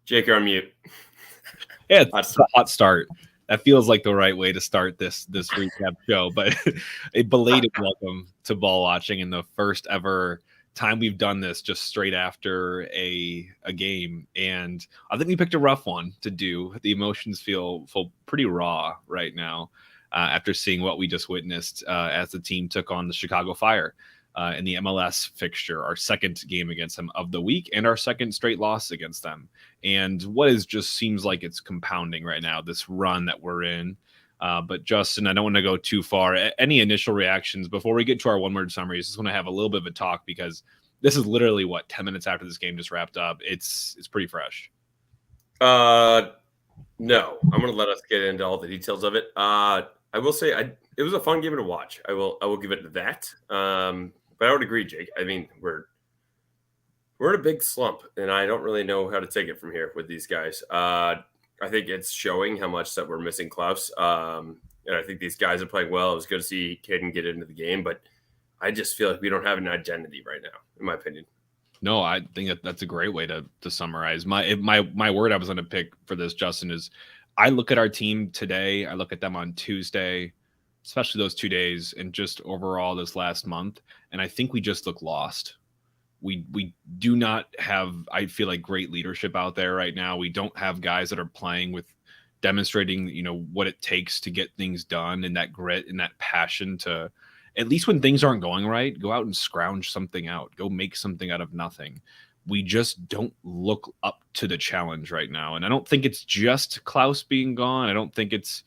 Jake, you're on mute. Yeah, it's a hot start. That feels like the right way to start this recap show. But a belated welcome to ball watching, and the first ever time we've done this just straight after a game. And I think we picked a rough one to do. The emotions feel pretty raw right now after seeing what we just witnessed as the team took on the Chicago Fire. In the MLS fixture, our second game against them of the week, and our second straight loss against them. And what is just seems like it's compounding right now, this run that we're in. But Justin, I don't want to go too far. Any initial reactions before we get to our one-word summaries? I just want to have a little bit of a talk because this is literally 10 minutes after this game just wrapped up. It's pretty fresh. No, I'm going to let us get into all the details of it. I will say it was a fun game to watch. I will give it that. But I would agree, Jake. I mean, we're in a big slump, and I don't really know how to take it from here with these guys. I think it's showing how much that we're missing Klaus. And I think these guys are playing well. It was good to see Caden get into the game, but I just feel like we don't have an identity right now, in my opinion. No, I think that's a great way to summarize. My word I was going to pick for this, Justin, is I look at our team today. I look at them on Tuesday, especially those 2 days, and just overall this last month. And I think we just look lost. We do not have, I feel like, great leadership out there right now. We don't have guys that are playing with demonstrating, what it takes to get things done, and that grit and that passion to, at least when things aren't going right, go out and scrounge something out, go make something out of nothing. We just don't look up to the challenge right now. And I don't think it's just Klaus being gone. I don't think it's,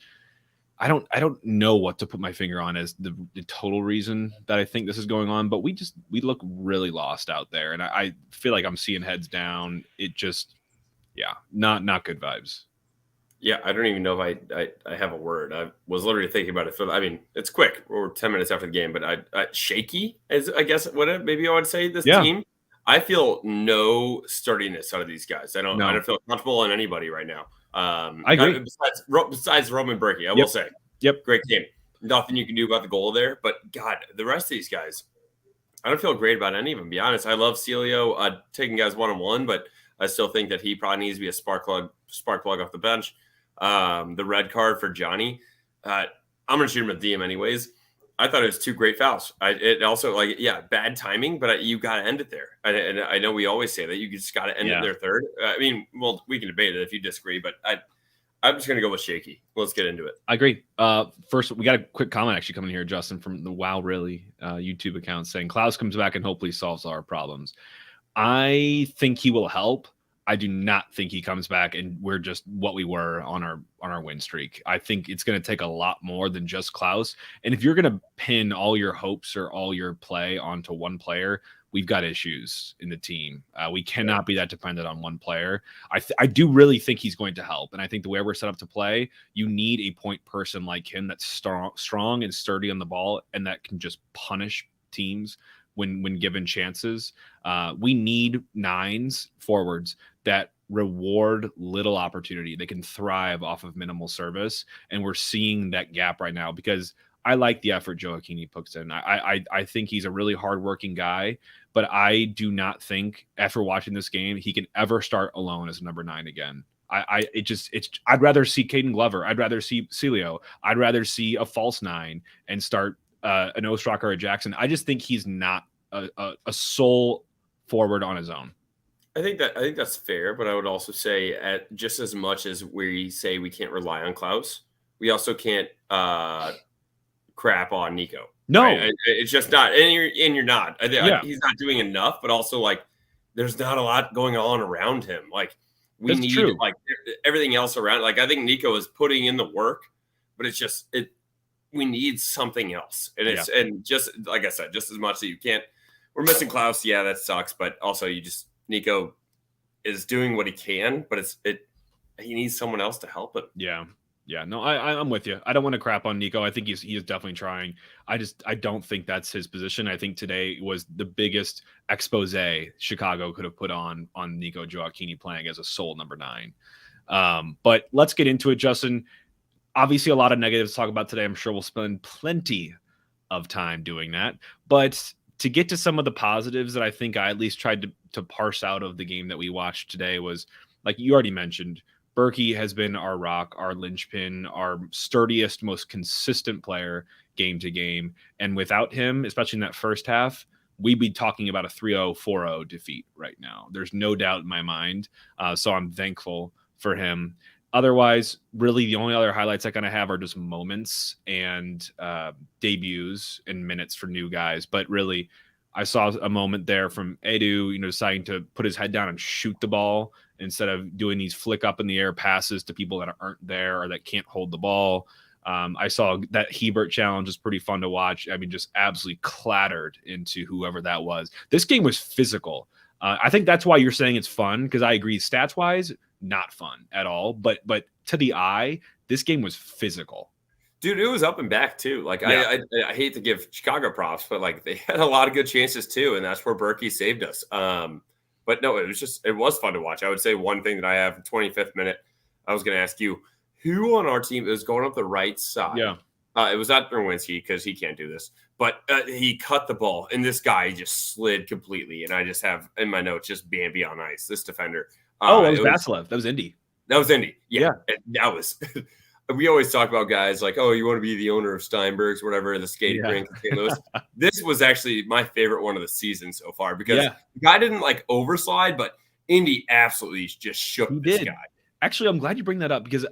I don't know what to put my finger on as the total reason that I think this is going on, but we look really lost out there. And I feel like I'm seeing heads down. It just, not good vibes. Yeah, I don't even know if I have a word. I was literally thinking about it. I mean, it's quick. We're 10 minutes after the game, but shaky is, I guess, maybe I would say this team. I feel no sturdiness out of these guys. I don't feel comfortable on anybody right now. I agree. Besides Roman Berkey, I will say, great game. Nothing you can do about the goal there, but God, the rest of these guys, I don't feel great about any of them. To be honest, I love Celio taking guys one-on-one, but I still think that he probably needs to be a spark plug off the bench. The red card for Johnny, I'm gonna shoot him a DM anyways. I thought it was 2 great fouls. It also bad timing, but you got to end it there. And I know we always say that you just got to end it there third. I mean, well, we can debate it if you disagree, but I'm just going to go with shaky. Let's get into it. I agree. First, we got a quick comment actually coming here, Justin, from the Wow Really YouTube account saying Klaus comes back and hopefully solves our problems. I think he will help. I do not think he comes back and we're just what we were on our win streak. I think it's going to take a lot more than just Klaus. And if you're going to pin all your hopes or all your play onto one player, we've got issues in the team. We cannot be that dependent on one player. I do really think he's going to help. And I think the way we're set up to play, you need a point person like him that's strong and sturdy on the ball and that can just punish teams when given chances. We need 9s forwards that reward little opportunity. They can thrive off of minimal service. And we're seeing that gap right now because I like the effort Joaquini puts in. I think he's a really hardworking guy, but I do not think after watching this game, he can ever start alone as number 9 again. I'd rather see Caden Glover. I'd rather see Celio. I'd rather see a false 9 and start an Ostrak or a Jackson. I just think he's not a sole forward on his own. I think that's fair, but I would also say at just as much as we say we can't rely on Klaus, we also can't crap on Nico. No, right? It's just not, and you're not. He's not doing enough, but also there's not a lot going on around him. We That's need true. everything else around. I think Nico is putting in the work, but it's just we need something else. And and just like I said, just as much that you can't. We're missing Klaus. Yeah, that sucks. But also, Nico is doing what he can, but he needs someone else to help him. Yeah. No, I'm with you. I don't want to crap on Nico. I think he is definitely trying. I don't think that's his position. I think today was the biggest expose Chicago could have put on Nico Joaquini playing as a sole number 9. But let's get into it, Justin. Obviously, a lot of negatives to talk about today. I'm sure we'll spend plenty of time doing that. But to get to some of the positives that I think I at least tried to parse out of the game that we watched today was like you already mentioned, Berkey has been our rock, our linchpin, our sturdiest, most consistent player game to game. And without him, especially in that first half, we'd be talking about a 3-0, 4-0 defeat right now. There's no doubt in my mind. So I'm thankful for him. Otherwise, really, the only other highlights I kind of have are just moments and debuts and minutes for new guys. But really, I saw a moment there from Edu, deciding to put his head down and shoot the ball instead of doing these flick up in the air passes to people that aren't there or that can't hold the ball. I saw that Hebert challenge is pretty fun to watch. I mean, just absolutely clattered into whoever that was. This game was physical. I think that's why you're saying it's fun, because I agree, stats wise, not fun at all. But to the eye, this game was physical. Dude, it was up and back too. Like yeah. I hate to give Chicago props, but like they had a lot of good chances too, and that's where Berkey saved us. But no, it was fun to watch. I would say one thing that I have 25th minute, I was going to ask you, who on our team is going up the right side? Yeah. It was not Nerwinski because he can't do this, but he cut the ball, and this guy just slid completely. And I just have in my notes just Bambi on ice, this defender. That was Vasilev. That was Indy. That was Indy. Yeah. Yeah. That was – we always talk about guys like, oh, you want to be the owner of Steinberg's, whatever, the skating rink in St. Louis. This was actually my favorite one of the season so far because the guy didn't like overslide, but Indy absolutely just shook this guy. Actually, I'm glad you bring that up because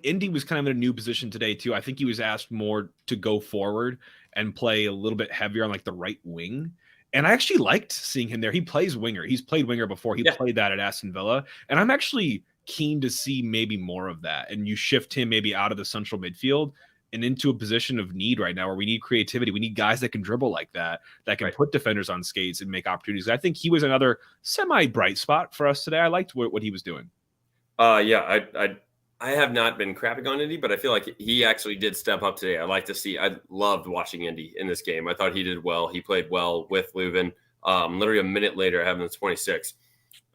Indy was kind of in a new position today too. I think he was asked more to go forward and play a little bit heavier on like the right wing. And I actually liked seeing him there. He plays winger. He's played winger before. He played that at Aston Villa. And I'm actually keen to see maybe more of that. And you shift him maybe out of the central midfield and into a position of need right now where we need creativity. We need guys that can dribble like that can put defenders on skates and make opportunities. I think he was another semi-bright spot for us today. I liked what he was doing. I have not been crapping on Indy, but I feel like he actually did step up today. I loved watching Indy in this game. I thought he did well. He played well with Leuven. Literally a minute later, I have him at 26.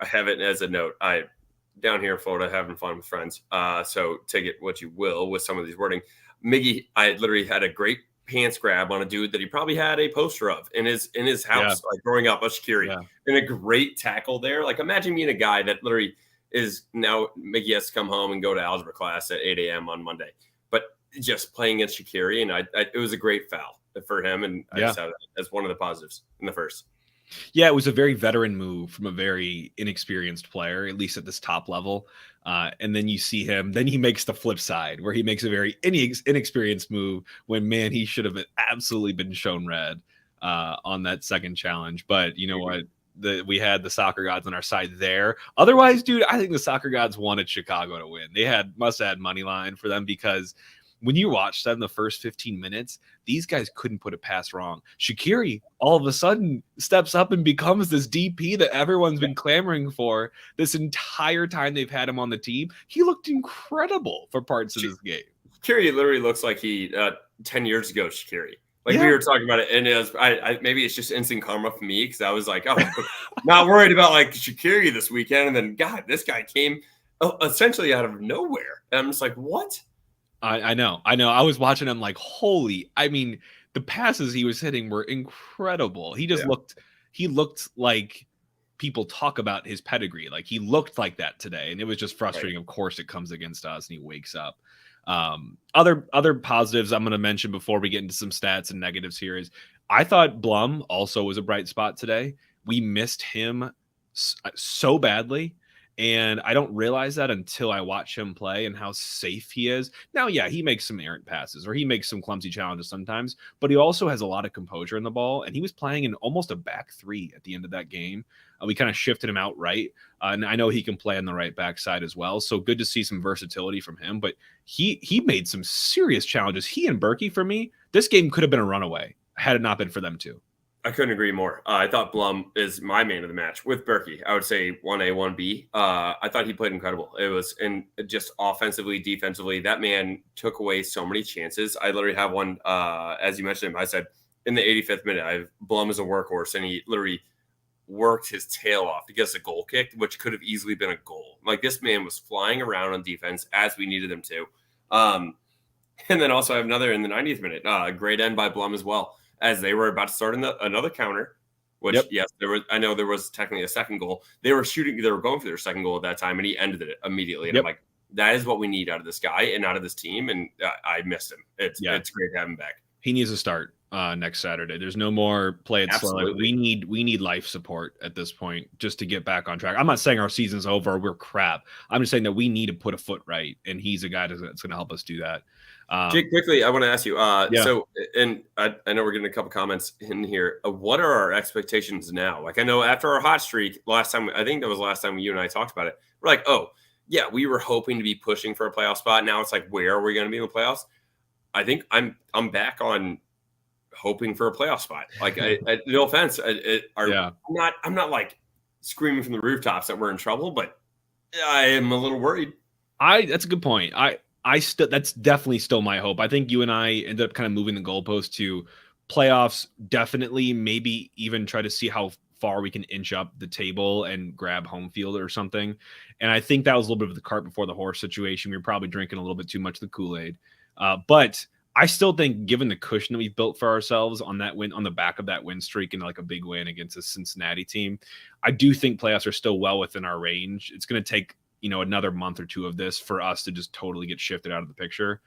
I have it as a note. Down here in Florida, having fun with friends. So take it what you will with some of these wording. Miggy, I literally had a great pants grab on a dude that he probably had a poster of in his house, like growing up, a Shaqiri, and a great tackle there. Like imagine being a guy that literally is now Miggy has to come home and go to algebra class at 8 a.m. on Monday, but just playing against Shaqiri, and it was a great foul for him, and I just have that as one of the positives in the first. Yeah, it was a very veteran move from a very inexperienced player, at least at this top level. And then you see him, then he makes the flip side where he makes a very inexperienced move when, man, he should have absolutely been shown red on that second challenge. But you know what? We had the soccer gods on our side there. Otherwise, dude, I think the soccer gods wanted Chicago to win. They must have had money line for them because when you watch them the first 15 minutes, these guys couldn't put a pass wrong. Shaqiri all of a sudden steps up and becomes this DP that everyone's been clamoring for this entire time they've had him on the team. He looked incredible for parts of this game. Shaqiri literally looks like he 10 years ago, Shaqiri. Like we were talking about it, and it was maybe it's just instant karma for me because I was like, oh, not worried about like Shaqiri this weekend, and then God, this guy came essentially out of nowhere, and I'm just like, what? I know. I was watching him like, holy! I mean, the passes he was hitting were incredible. He just looked like people talk about his pedigree. Like he looked like that today, and it was just frustrating. Of course, it comes against us, and he wakes up. Other positives I'm going to mention before we get into some stats and negatives here is I thought Blum also was a bright spot today. We missed him so badly, and I don't realize that until I watch him play and how safe he is. Now, he makes some errant passes or he makes some clumsy challenges sometimes, but he also has a lot of composure in the ball, and he was playing in almost a back three at the end of that game. We kind of shifted him out right, and I know he can play on the right backside as well. So good to see some versatility from him. But he made some serious challenges. He and Berkey, for me, this game could have been a runaway had it not been for them two. I couldn't agree more. I thought Blum is my man of the match with Berkey. I would say 1A, 1B. I thought he played incredible. It was just offensively, defensively. That man took away so many chances. I literally have one, as you mentioned him, I said in the 85th minute, Blum is a workhorse, and he literally worked his tail off to get us a goal kick, which could have easily been a goal. Like this man was flying around on defense as we needed him to. And then also I have another in the 90th minute, great end by Blum as well, as they were about to start another counter. which yes, I know there was technically a second goal. They were going for their second goal at that time, and he ended it immediately. And I'm like, that is what we need out of this guy and out of this team. And I missed him. It's great to have him back. He needs to start next Saturday. There's no more play it slow. Like, we need life support at this point just to get back on track. I'm not saying our season's over or we're crap. I'm just saying that we need to put a foot right, and he's a guy that's going to help us do that. Jake, quickly, I want to ask you. So, and I know we're getting a couple comments in here. What are our expectations now? Like, I know after our hot streak last time, I think that was the last time you and I talked about it. We're like, oh yeah, we were hoping to be pushing for a playoff spot. Now it's like, where are we going to be in the playoffs? I think I'm back on hoping for a playoff spot. Like, no offense, I'm not like screaming from the rooftops that we're in trouble, but I am a little worried. That's a good point. That's definitely still my hope. I think you and I ended up kind of moving the goalpost to playoffs. Definitely, maybe even try to see how far we can inch up the table and grab home field or something. And I think that was a little bit of the cart before the horse situation. We were probably drinking a little bit too much of the Kool-Aid. But I still think, given the cushion that we've built for ourselves on that win, on the back of that win streak and like a big win against a Cincinnati team, I do think playoffs are still well within our range. It's going to take, another month or two of this for us to just totally get shifted out of the picture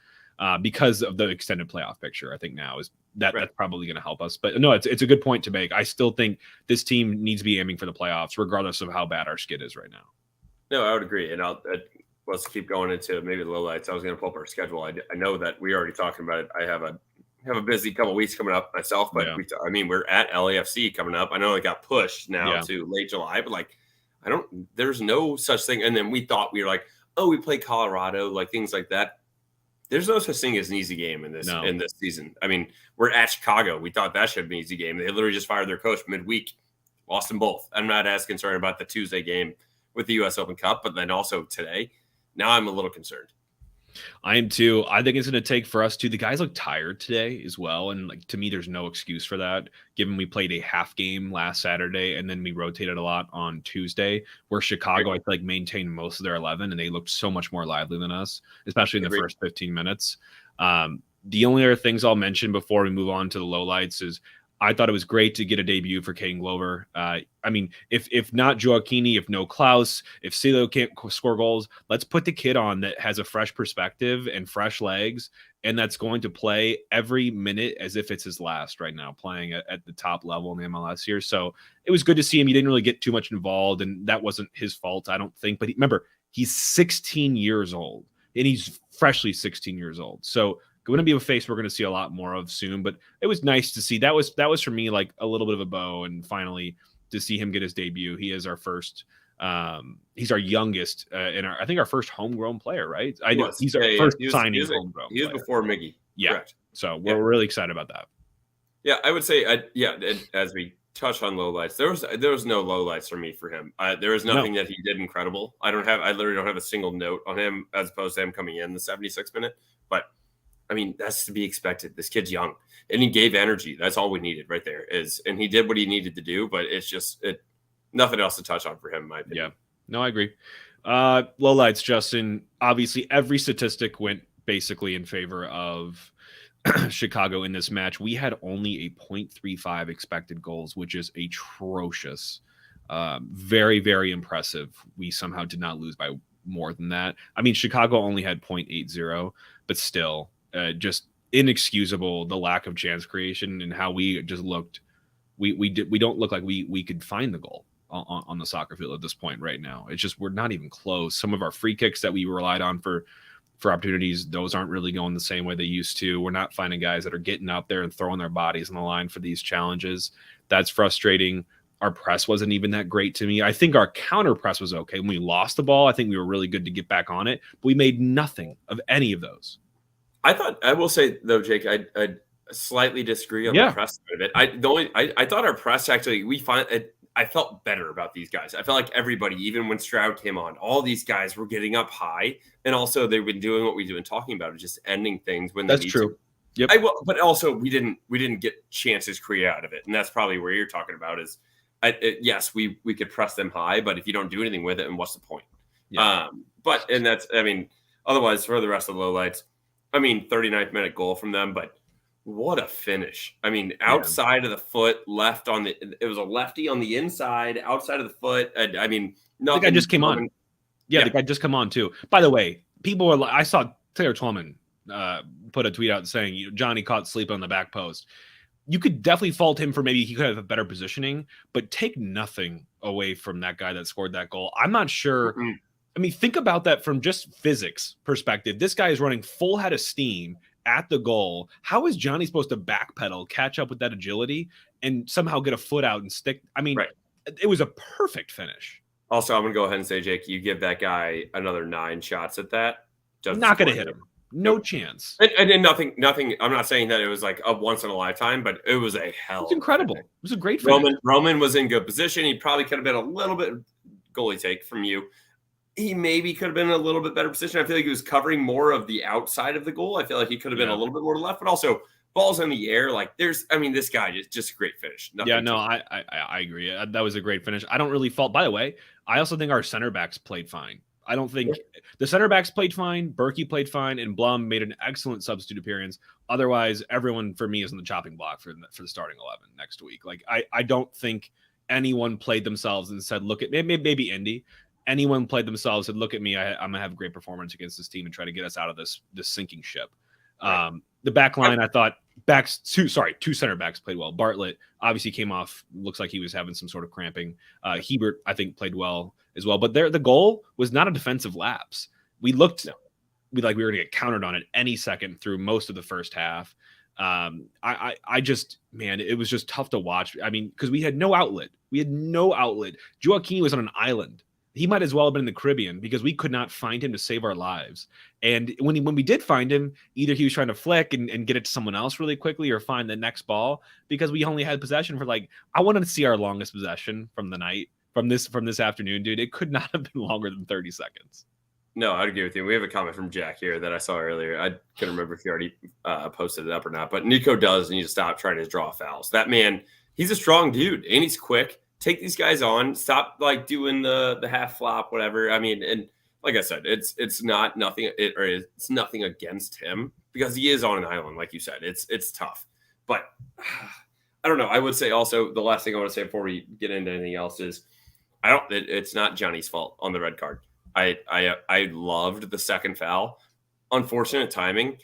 because of the extended playoff picture. I think now is that that's probably going to help us. But no, it's a good point to make. I still think this team needs to be aiming for the playoffs, regardless of how bad our skid is right now. No, I would agree. And let's keep going into maybe the lowlights. I was going to pull up our schedule. I know that we already talking about it. I have a busy couple of weeks coming up myself, but we're at LAFC coming up. I know it got pushed now to late July, but like, there's no such thing. And then we thought we were like, oh, we play Colorado, like things like that. There's no such thing as an easy game in this season. I mean, we're at Chicago. We thought that should be an easy game. They literally just fired their coach midweek, lost them both. I'm not as concerned about the Tuesday game with the U.S. Open Cup, but then also today. Now I'm a little concerned. I am too. I think it's going to take for us too. The guys look tired today as well. And like, to me, there's no excuse for that, given we played a half game last Saturday and then we rotated a lot on Tuesday, where Chicago, I feel like, maintained most of their 11 and they looked so much more lively than us, especially in the first 15 minutes. The only other things I'll mention before we move on to the lowlights is I thought it was great to get a debut for Caden Glover. I mean, if not Gioacchini, if no Klaus, if Silo can't score goals, let's put the kid on that has a fresh perspective and fresh legs, and that's going to play every minute as if it's his last right now, playing at the top level in the MLS here. So it was good to see him. He didn't really get too much involved, and that wasn't his fault, I don't think. But remember, he's 16 years old, and he's freshly 16 years old. So going to be a face we're going to see a lot more of soon, but it was nice to see. That was for me like a little bit of a bow, and finally to see him get his debut. He is our first, he's our youngest, and I think our first homegrown player, right? I know he's our first signing homegrown. He was before Miggy. Yeah, correct. So we're really excited about that. Yeah, I would say, as we touch on lowlights, there was no lowlights for me for him. There was nothing that he did incredible. I literally don't have a single note on him as opposed to him coming in the 76th minute, but. I mean, that's to be expected. This kid's young, and he gave energy. That's all we needed right there. And he did what he needed to do, but it's just nothing else to touch on for him, in my opinion. Yeah, no, I agree. Lowlights, Justin. Obviously, every statistic went basically in favor of Chicago in this match. We had only a 0.35 expected goals, which is atrocious. Very, very impressive. We somehow did not lose by more than that. I mean, Chicago only had 0.80, but still. Just inexcusable, the lack of chance creation and how we just looked. We don't look like we could find the goal on the soccer field at this point right now. It's just we're not even close. Some of our free kicks that we relied on for opportunities, those aren't really going the same way they used to. We're not finding guys that are getting out there and throwing their bodies on the line for these challenges. That's frustrating. Our press wasn't even that great to me. I think our counter press was okay. When we lost the ball, I think we were really good to get back on it, but we made nothing of any of those. I will say though, Jake, I slightly disagree on the press side of it. I thought our press actually, I felt better about these guys. I felt like everybody, even when Stroud came on, all these guys were getting up high, and also they've been doing what we've been talking about, just ending things when that's true. Yep. But also we didn't get chances created out of it, and that's probably where you're talking about is, yes, we could press them high, but if you don't do anything with it, and what's the point? Yeah. Otherwise for the rest of the lowlights. 39th minute goal from them, but What a finish. I mean, outside of the foot, it was a lefty on the inside, outside of the foot. I mean, nothing. The guy just came on. Yeah, the guy just come on too. By the way, I saw Taylor Twellman put a tweet out saying, Johnny caught sleeping on the back post. You could definitely fault him for maybe he could have a better positioning, but take nothing away from that guy that scored that goal. I'm not sure. Mm-hmm. I mean, think about that from just physics perspective. This guy is running full head of steam at the goal. How is Johnny supposed to backpedal, catch up with that agility, and somehow get a foot out and stick? I mean, It was a perfect finish. Also, I'm going to go ahead and say, Jake, you give that guy another 9 shots at that. Not going to hit him. No chance. And then nothing. I'm not saying that it was like a once in a lifetime, but it was a hell. It was incredible. It was a great finish. Roman was in good position. He probably could have been a little bit goalie take from you. He maybe could have been in a little bit better position. I feel like he was covering more of the outside of the goal. I feel like he could have been a little bit more to the left, but also balls in the air. Like this guy just a great finish. I agree. That was a great finish. I don't really fault. By the way, I also think our center backs played fine. I don't think the center backs played fine. Berkey played fine, and Blum made an excellent substitute appearance. Otherwise, everyone for me is in the chopping block for the starting 11 next week. Like I don't think anyone played themselves and said, "Look at maybe Indy." Anyone played themselves and look at me. I'm gonna have a great performance against this team and try to get us out of this sinking ship. Right. The back line, I thought two center backs played well. Bartlett obviously came off. Looks like he was having some sort of cramping. Hebert, I think, played well as well. But the goal was not a defensive lapse. We looked we were going to get countered on it any second through most of the first half. I just, man, it was just tough to watch. I mean, because we had no outlet. Joaquin was on an island. He might as well have been in the Caribbean because we could not find him to save our lives. And when we did find him, either he was trying to flick and get it to someone else really quickly or find the next ball, because we only had possession for I wanted to see our longest possession from the night, from this afternoon, dude. It could not have been longer than 30 seconds. No, I'd agree with you. We have a comment from Jack here that I saw earlier. I couldn't remember if he already posted it up or not, but Nico does need to stop trying to draw fouls. That man, he's a strong dude and he's quick. Take these guys on. Stop doing the half flop, whatever. I mean, and like I said, it's nothing against him because he is on an island, like you said. It's tough, but I don't know. I would say also the last thing I want to say before we get into anything else is it's not Johnny's fault on the red card. I loved the second foul. Unfortunate timing.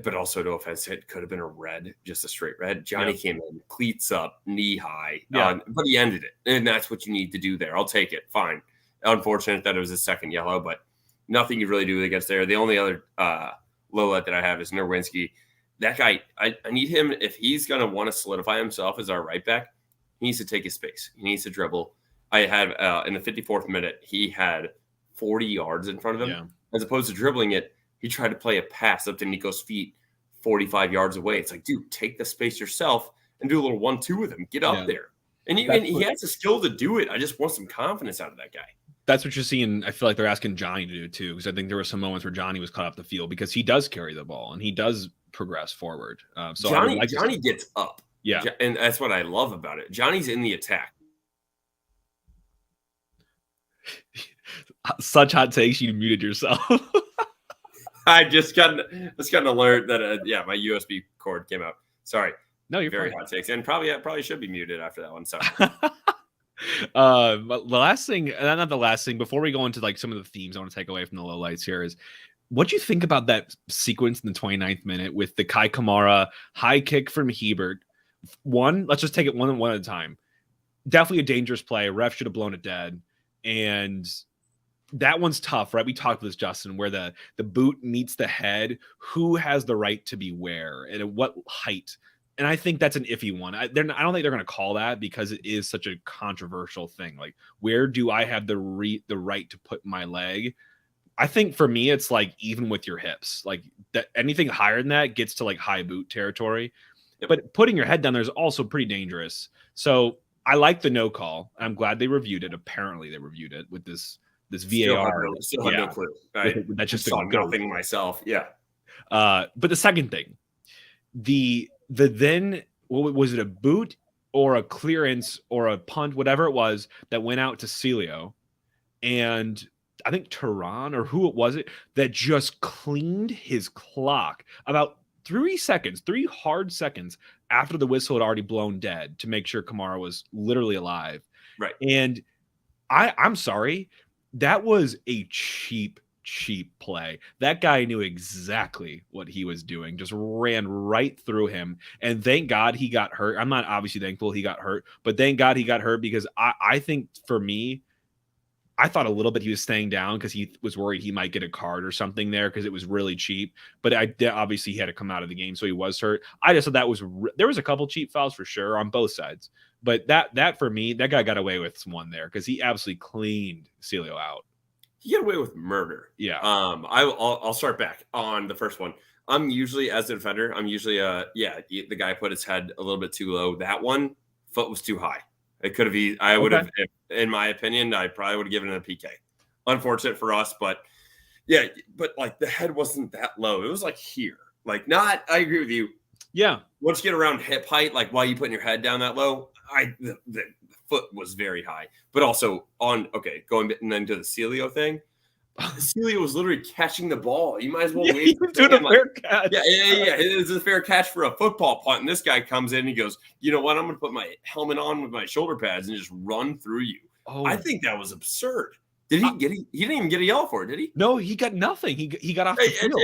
But also, no offense, it could have been a red, just a straight red. Johnny came in, cleats up, knee high, but he ended it. And that's what you need to do there. I'll take it. Fine. Unfortunate that it was a second yellow, but nothing you really do against there. The only other low light that I have is Nerwinski. That guy, I need him, if he's going to want to solidify himself as our right back, he needs to take his space. He needs to dribble. I had, in the 54th minute, he had 40 yards in front of him. As opposed to dribbling it, he tried to play a pass up to Nico's feet 45 yards away. It's like, dude, take the space yourself and do a little 1-2 with him. Get up there. And he has the skill to do it. I just want some confidence out of that guy. That's what you're seeing. I feel like they're asking Johnny to do too, because I think there were some moments where Johnny was caught off the field because he does carry the ball and he does progress forward. So Johnny gets up. Yeah. And that's what I love about it. Johnny's in the attack. Such hot takes, you muted yourself. I just got an alert that my USB cord came out. Sorry. No, you're very fine. Hot takes, and probably should be muted after that one. Sorry. But the last thing, not the last thing, before we go into some of the themes I want to take away from the lowlights here is, what do you think about that sequence in the 29th minute with the Kai Kamara high kick from Hebert? Let's just take it one at a time. Definitely a dangerous play. Ref should have blown it dead, and that one's tough, right? We talked about this, Justin, where the boot meets the head. Who has the right to be where and at what height? And I think that's an iffy one. I don't think they're going to call that because it is such a controversial thing. Like, where do I have the right to put my leg? I think for me, it's even with your hips. That anything higher than that gets to high boot territory. Yep. But putting your head down there is also pretty dangerous. So I like the no call. I'm glad they reviewed it. Apparently, they reviewed it with this VAR. Still have no clue. That's just saw nothing myself. Yeah. But the second thing, the then, what was it, a boot or a clearance or a punt, whatever it was, that went out to Celio, and I think Tehran or who it was that just cleaned his clock about 3 hard seconds after the whistle had already blown dead to make sure Kamara was literally alive. Right. And I'm sorry, that was a cheap play. That guy knew exactly what he was doing, just ran right through him. And thank God he got hurt. I'm not obviously thankful he got hurt, but thank God he got hurt, because I think for me, I thought a little bit he was staying down because he was worried he might get a card or something there because it was really cheap. But obviously he had to come out of the game, so he was hurt. I just thought there was a couple cheap fouls for sure on both sides. But that for me, that guy got away with one there because he absolutely cleaned Celio out. He got away with murder. Yeah. I'll start back on the first one. I'm usually, as a defender, the guy put his head a little bit too low. That one, foot was too high. It could have, I would have, in my opinion, I probably would have given it a PK. Unfortunate for us, but yeah, but like the head wasn't that low. It was like here. Like I agree with you. Yeah. Once you get around hip height, like why are you putting your head down that low? The foot was very high. But also going then to the Celio thing. Celio was literally catching the ball. You might as well wait for doing a fair catch. Yeah. It's a fair catch for a football punt. And this guy comes in and he goes, you know what? I'm going to put my helmet on with my shoulder pads and just run through you. Oh. I think that was absurd. Did he get it? He didn't even get a yell for it, did he? No, he got nothing. He got off the field.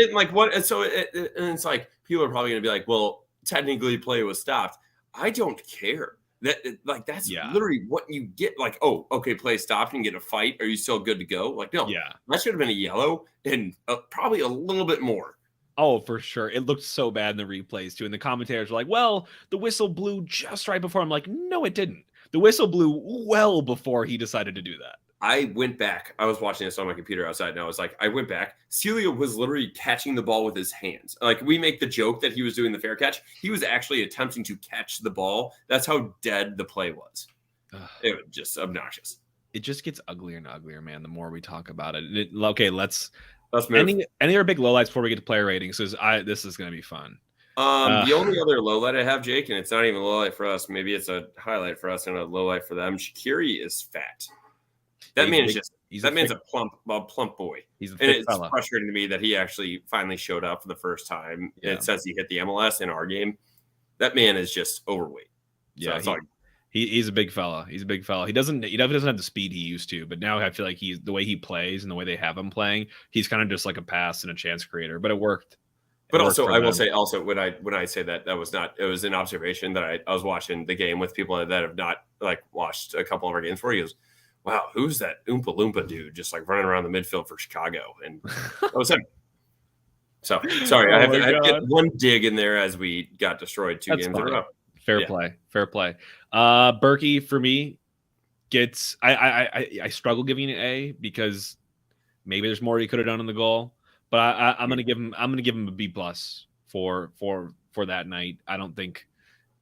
And it's like people are probably going to be like, well, technically play was stopped. I don't care. That's literally what you get. Like, oh, okay, play stopped and get a fight. Are you still good to go? Like, no, that should have been a yellow and probably a little bit more. Oh, for sure. It looked so bad in the replays too. And the commentators were like, well, the whistle blew just right before. I'm like, no, it didn't. The whistle blew well before he decided to do that. I went back. I was watching this on my computer outside, and I went back. Celio was literally catching the ball with his hands. Like, we make the joke that he was doing the fair catch. He was actually attempting to catch the ball. That's how dead the play was. It was just obnoxious. It just gets uglier and uglier, man, the more we talk about it. Okay, let's move. Any other big lowlights before we get to player ratings? Because this is going to be fun. The only other low light I have, Jake, and it's not even a low light for us. Maybe it's a highlight for us and a low light for them. Shaqiri is fat. That man's a plump boy. It's frustrating to me that he actually finally showed up for the first time. Yeah. It says he hit the MLS in our game. That man is just overweight. Yeah, so he's a big fella. He's a big fella. He doesn't have the speed he used to, but now I feel like the way he plays and the way they have him playing, he's kind of just like a pass and a chance creator. But it worked. But also, I will say when I say that was not, it was an observation that I was watching the game with people that have not like watched a couple of our games where he goes, wow, who's that Oompa Loompa dude just like running around the midfield for Chicago? And that was him. So sorry, I have to get one dig in there as we got destroyed two games in a row. Fair play. Berkey for me gets I struggle giving an A because maybe there's more he could have done in the goal. But I'm gonna give him a B+ for that night. I don't think.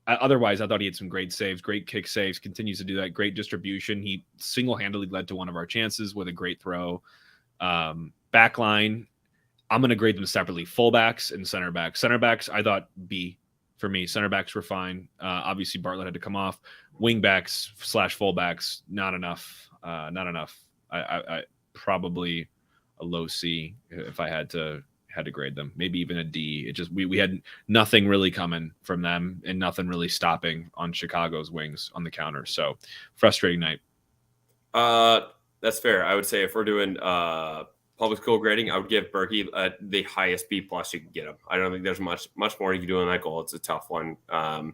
Otherwise, I thought he had some great saves, great kick saves, continues to do that, great distribution. He single-handedly led to one of our chances with a great throw. Backline, I'm going to grade them separately. Fullbacks and center backs. Center backs, I thought B for me. Center backs were fine. Obviously, Bartlett had to come off. Wingbacks / fullbacks, not enough. I probably a low C if I had to grade them, maybe even a D. It just we had nothing really coming from them and nothing really stopping on Chicago's wings on the counter. So frustrating night. That's fair. I would say if we're doing public school grading, I would give Berkey the highest B+ you can get him. I don't think there's much more you can do on that goal. It's a tough one. I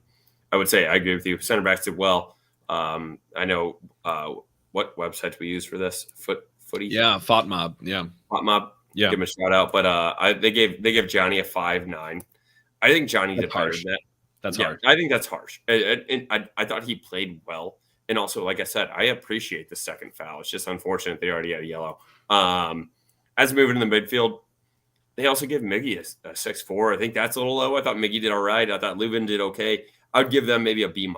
would say I agree with you. Center backs did well. I know what website we use for this footy. Yeah, FOTMob. Yeah, FOTMob. Yeah, give him a shout out. But they gave Johnny a 5.9. I think Johnny did better than that. That's harsh. I think that's harsh. And I thought he played well. And also, like I said, I appreciate the second foul. It's just unfortunate they already had a yellow. As moving in the midfield, they also give Miggy a 6.4. I think that's a little low. I thought Miggy did all right. I thought Leuven did okay. I would give them maybe a B-.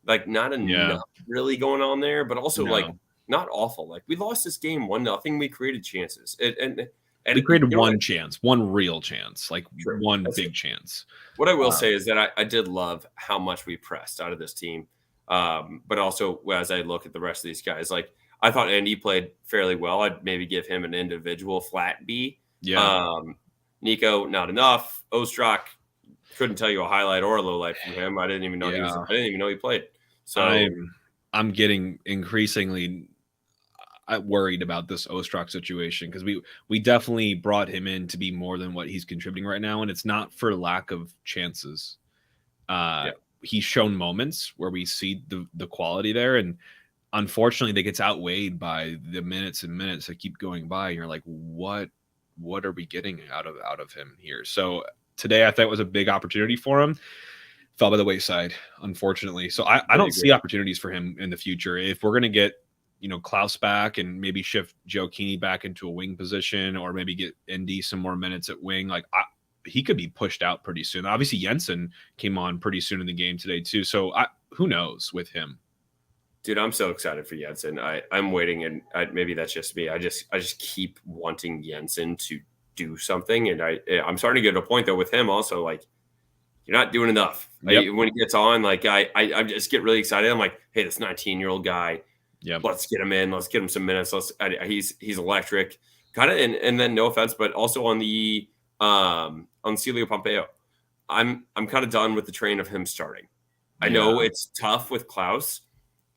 Like, not enough really going on there, but also like not awful. Like, we lost this game 1-0. We created chances. And we created one chance, one real chance, like one big chance. What I will say is that I did love how much we pressed out of this team. But also, as I look at the rest of these guys, like, I thought Andy played fairly well. I'd maybe give him an individual flat B. Yeah. Nico, not enough. Ostrak, couldn't tell you a highlight or a low light from him. I didn't even know I didn't even know he played. So I'm getting increasingly worried about this Ostrak situation because we definitely brought him in to be more than what he's contributing right now, and it's not for lack of chances. He's shown moments where we see the quality there, and unfortunately, that gets outweighed by the minutes and minutes that keep going by. And you're like, what are we getting out of him here? So today, I thought it was a big opportunity for him. Fell by the wayside, unfortunately. So I don't see opportunities for him in the future. If we're going to get Klaus back and maybe shift Joe Keeney back into a wing position, or maybe get Indy some more minutes at wing, like he could be pushed out pretty soon. Obviously, Jensen came on pretty soon in the game today too. So who knows with him? Dude, I'm so excited for Jensen. I'm waiting, and maybe that's just me. I just keep wanting Jensen to do something, and I'm starting to get to a point though with him also, like, you're not doing enough. Yep. When he gets on, like I just get really excited. I'm like, hey, this 19-year-old guy, let's get him in. Let's get him some minutes. He's electric, kind of. And then no offense, but also on Celio Pompeo, I'm kind of done with the train of him starting. I know it's tough with Klaus.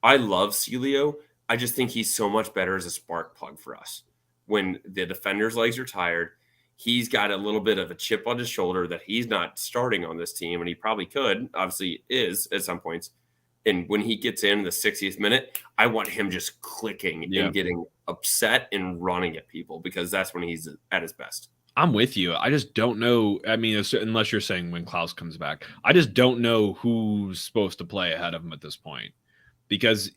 I love Celio. I just think he's so much better as a spark plug for us. When the defender's legs are tired, he's got a little bit of a chip on his shoulder that he's not starting on this team, and he probably could, obviously is at some points. And when he gets in the 60th minute, I want him just clicking and getting upset and running at people, because that's when he's at his best. I'm with you. I just don't know. I mean, unless you're saying when Klaus comes back, I just don't know who's supposed to play ahead of him at this point, because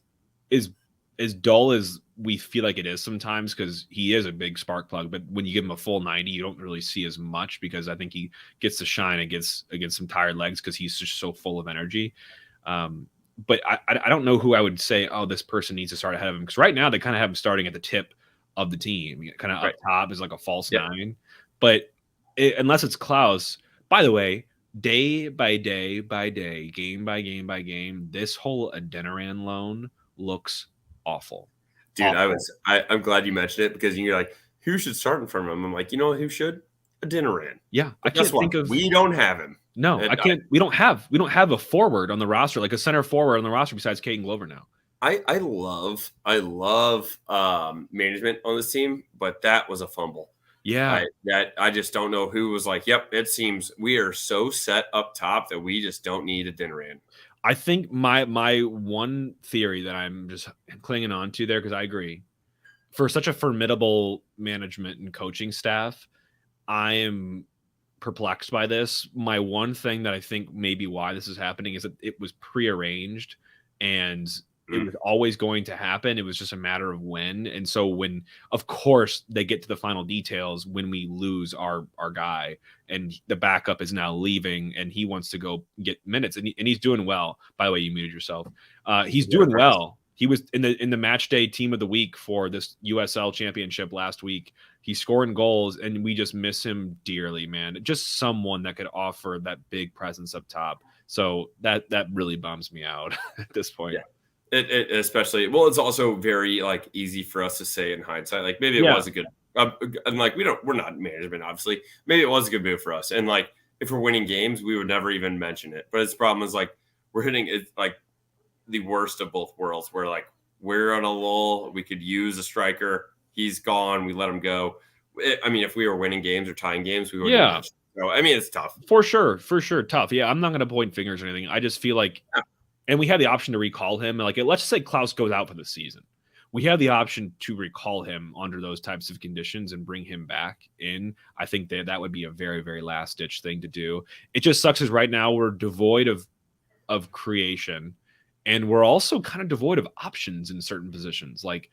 as dull as we feel like it is sometimes, because he is a big spark plug, but when you give him a full 90, you don't really see as much, because I think he gets to shine against some tired legs because he's just so full of energy. But I don't know who I would say, oh, this person needs to start ahead of him, because right now they kind of have him starting at the tip of the team, kind of up top is like a false nine. But unless it's Klaus, by the way, day by day by day, game by game by game, this whole Adeniran loan looks awful. Dude, awful. I'm glad you mentioned it, because you're like, who should start in front of him? I'm like, you know who should? Adeniran. Yeah, I can't think of. We don't have him. No, I can't. We don't have a forward on the roster, like a center forward on the roster besides Caden Glover now. I love management on this team, but that was a fumble. Yeah, I just don't know who was like, yep, it seems we are so set up top that we just don't need Adeniran. I think my one theory that I'm just clinging on to there, because I agree, for such a formidable management and coaching staff, I am perplexed by this. My one thing that I think maybe why this is happening is that it was prearranged, and it was always going to happen. It was just a matter of when. And so when, of course, they get to the final details, when we lose our guy and the backup is now leaving and he wants to go get minutes, and he's doing well. By the way, you muted yourself. He's doing well. He was in the match day team of the week for this USL championship last week. He's scoring goals, and we just miss him dearly, man. Just someone that could offer that big presence up top. So that really bums me out at this point. Yeah. It especially, well, it's also very like easy for us to say in hindsight, like maybe it was a good, and like we're not management, obviously. Maybe it was a good move for us, and like if we're winning games, we would never even mention it. But its problem is like we're hitting it like the worst of both worlds. Where like we're on a lull, we could use a striker, he's gone, we let him go. I mean, if we were winning games or tying games, we would. Yeah. So I mean, it's tough for sure, tough. Yeah, I'm not going to point fingers or anything. I just feel like. Yeah. And we have the option to recall him. Like, let's just say Klaus goes out for the season. We have the option to recall him under those types of conditions and bring him back in. I think that would be a very, very last-ditch thing to do. It just sucks because right now we're devoid of creation, and we're also kind of devoid of options in certain positions. Like,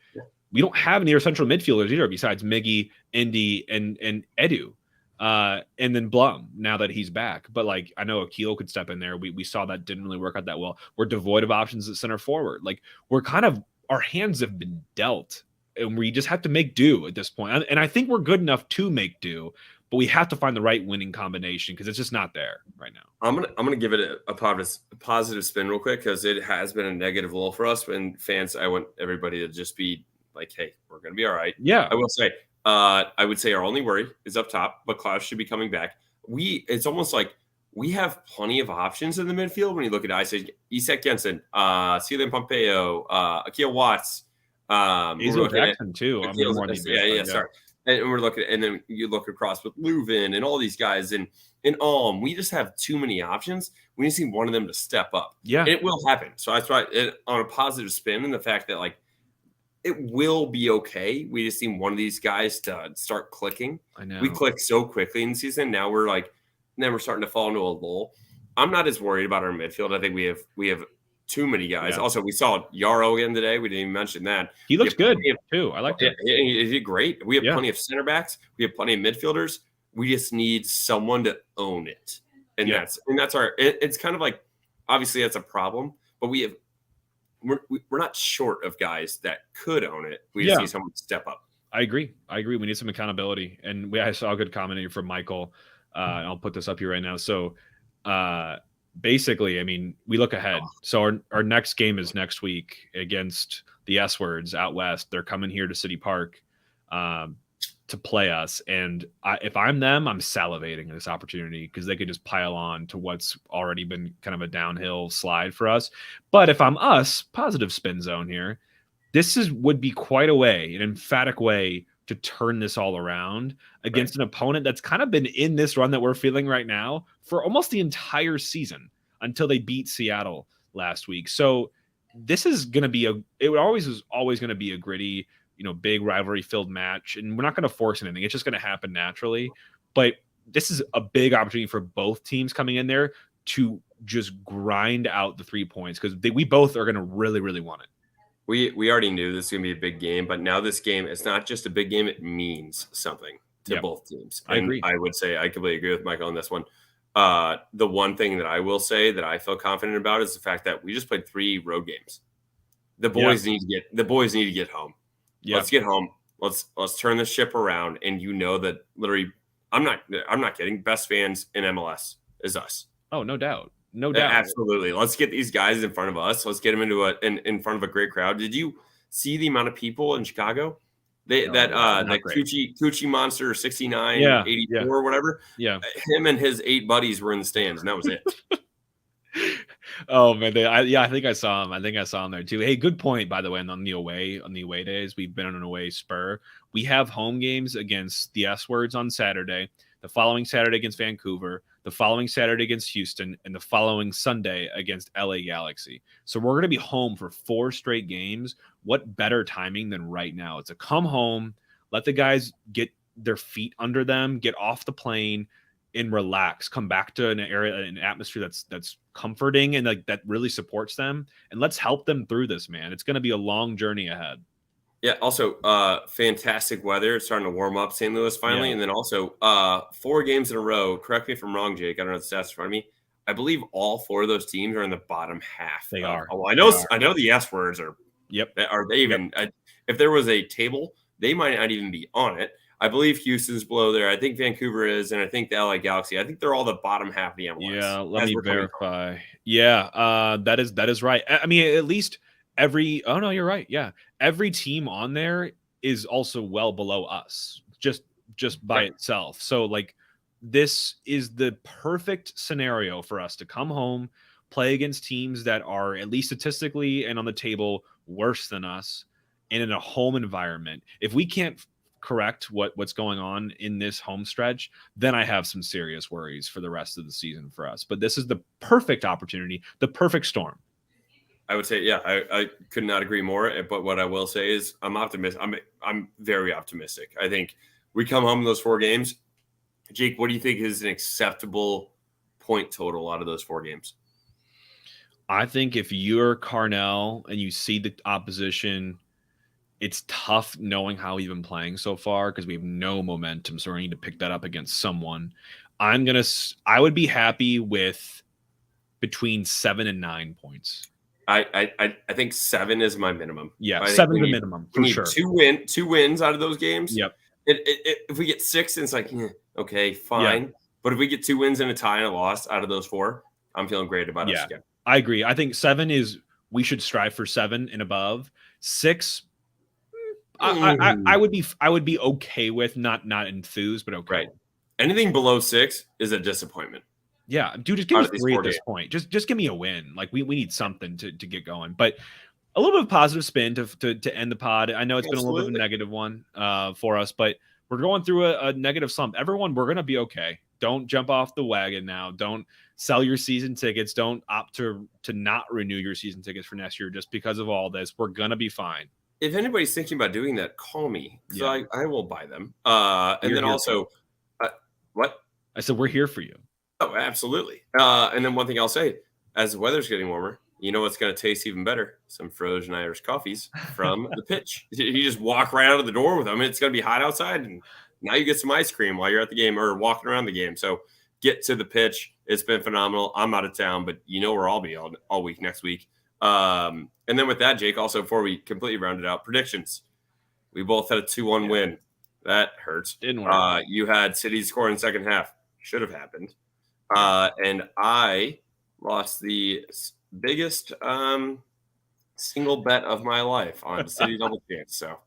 we don't have any central midfielders either besides Miggy, Indy, and Edu. And then Blum, now that he's back. But like, I know Akil could step in there. We saw that didn't really work out that well. We're devoid of options at center forward. Like, we're kind of, our hands have been dealt, and we just have to make do at this point. And I think we're good enough to make do, but we have to find the right winning combination, because it's just not there right now. I'm gonna give it a positive spin real quick, because it has been a negative lull for us. And fans, I want everybody to just be like, hey, we're gonna be all right. Yeah, I will say. I would say our only worry is up top, but Klaus should be coming back. It's almost like we have plenty of options in the midfield when you look at Isak Jensen, Celine Pompeo, Akil Watts. Azel Jackson too. Sorry. And we're looking, and then you look across with Leuven and all these guys, and we just have too many options. We just need one of them to step up. Yeah, and it will happen. So that's why, on a positive spin, and the fact that like it will be okay. We just need one of these guys to start clicking. I know we click so quickly in the season. Now we're starting to fall into a lull. I'm not as worried about our midfield. I think we have too many guys. Yeah. Also, we saw Yarrow again today. We didn't even mention that. He looks good too. I like that. He did great. We have plenty of center backs. We have plenty of midfielders. We just need someone to own it. And that's our. It's kind of like, obviously that's a problem, but we're not short of guys that could own it. We just need someone to step up. I agree. We need some accountability. And I saw a good comment here from Michael. I'll put this up here right now. So basically, I mean, we look ahead. So our next game is next week against the S-Words out west. They're coming here to City Park to play us. And if I'm them, I'm salivating at this opportunity because they could just pile on to what's already been kind of a downhill slide for us. But if I'm us, positive spin zone here, would be quite a way, an emphatic way to turn this all around against an opponent that's kind of been in this run that we're feeling right now for almost the entire season until they beat Seattle last week. So this is going to be always going to be a gritty, big rivalry filled match. And we're not going to force anything. It's just going to happen naturally. But this is a big opportunity for both teams coming in there to just grind out the 3 points because we both are going to really, really want it. We already knew this was going to be a big game, but now this game, it's not just a big game. It means something to both teams. I agree. I would say I completely agree with Michael on this one. The one thing that I will say that I feel confident about is the fact that we just played 3 road games. The boys need to get home. Yeah. Let's get home. Let's turn the ship around. And that literally, I'm not kidding. Best fans in MLS is us. Oh, no doubt. No doubt. Absolutely. Let's get these guys in front of us. Let's get them in front of a great crowd. Did you see the amount of people in Chicago? Coochie Monster 69, 84 or whatever. Yeah. Him and his 8 buddies were in the stands, and that was it. Oh man, I think I saw him there too. Hey, good point, by the way. On the away days, we've been on an away spur. We have home games against the S-Words on Saturday, the following Saturday against Vancouver, the following Saturday against Houston, and the following Sunday against LA Galaxy. So we're going to be home for 4 straight games. What better timing than right now? It's a come home, let the guys get their feet under them, get off the plane, and relax. Come back to an atmosphere that's comforting and that really supports them. And let's help them through this, man. It's going to be a long journey ahead. Yeah. Also, fantastic weather. It's starting to warm up St. Louis finally. Yeah. And then also 4 games in a row. Correct me if I'm wrong, Jake. I don't know the stats in front of me. I believe all 4 of those teams are in the bottom half. They are. Oh, I know the S-Words are. Yep. Are they even? Yep. If there was a table, they might not even be on it. I believe Houston's below there. I think Vancouver is, and I think the LA Galaxy. I think they're all the bottom half of the MLS. Yeah, let me verify. Yeah, that is right. I mean, at least oh no, you're right. Yeah, every team on there is also well below us, just by itself. So like, this is the perfect scenario for us to come home, play against teams that are at least statistically and on the table worse than us, and in a home environment. If we can't correct what's going on in this home stretch, then I have some serious worries for the rest of the season for us. But this is the perfect opportunity, the perfect storm. I would say, yeah, I could not agree more. But what I will say is I'm optimistic. I'm very optimistic. I think we come home in those 4 games. Jake, what do you think is an acceptable point total out of those 4 games? I think if you're Carnell and you see the opposition, it's tough knowing how we've been playing so far because we have no momentum. So we need to pick that up against someone. I would be happy with between 7 and 9 points. I think 7 is my minimum. Yeah, 7 is the minimum for sure. 2 wins out of those games. Yep. If we get 6, it's like, okay, fine. Yeah. But if we get 2 wins and a tie and a loss out of those 4, I'm feeling great about us again. I agree. I think 7 is we should strive for 7 and above. 6. I would be okay with, not enthused, but okay. Right. Anything below 6 is a disappointment. Yeah, dude, just give me 3 at this point. Just give me a win. Like we need something to get going. But a little bit of positive spin to end the pod. I know it's been a little bit of a negative one for us, but we're going through a negative slump. Everyone, we're gonna be okay. Don't jump off the wagon now. Don't sell your season tickets. Don't opt to not renew your season tickets for next year just because of all this. We're gonna be fine. If anybody's thinking about doing that, call me because I will buy them. And then also, what? I said we're here for you. Oh, absolutely. And then one thing I'll say, as the weather's getting warmer, you know what's going to taste even better? Some frozen Irish coffees from the pitch. You just walk right out of the door with them. It's going to be hot outside, and now you get some ice cream while you're at the game or walking around the game. So get to the pitch. It's been phenomenal. I'm out of town, but you know where I'll be all week next week. And then with that, Jake, also before we completely round it out, predictions. We both had a 2-1 win. That hurts. Didn't work. You had City score in the second half. Should have happened. And I lost the biggest single bet of my life on City double chance. So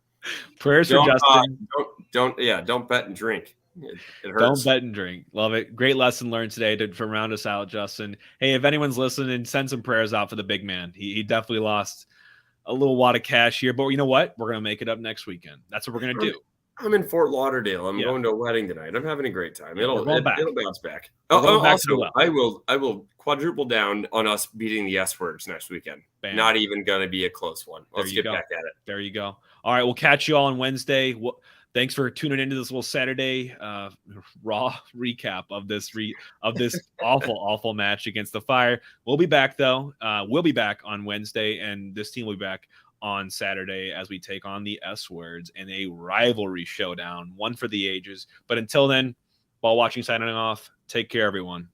prayers for Justin. Don't bet and drink. It hurts. Don't bet and drink. Love it. Great lesson learned today to round us out, Justin. Hey, if anyone's listening, send some prayers out for the big man. He definitely lost a little wad of cash here, but you know what? We're gonna make it up next weekend. That's what we're gonna do. I'm in Fort Lauderdale. I'm going to a wedding tonight. I'm having a great time. It'll bounce back. Also, I will quadruple down on us beating the S words next weekend. Bam. Not even going to be a close one. Let's get back at it. There you go. All right, we'll catch you all on Wednesday. Thanks for tuning into this little Saturday raw recap of this awful match against the Fire. We'll be back though. We'll be back on Wednesday, and this team will be back on Saturday as we take on the S words in a rivalry showdown, one for the ages. But until then, while watching, signing off, take care, everyone.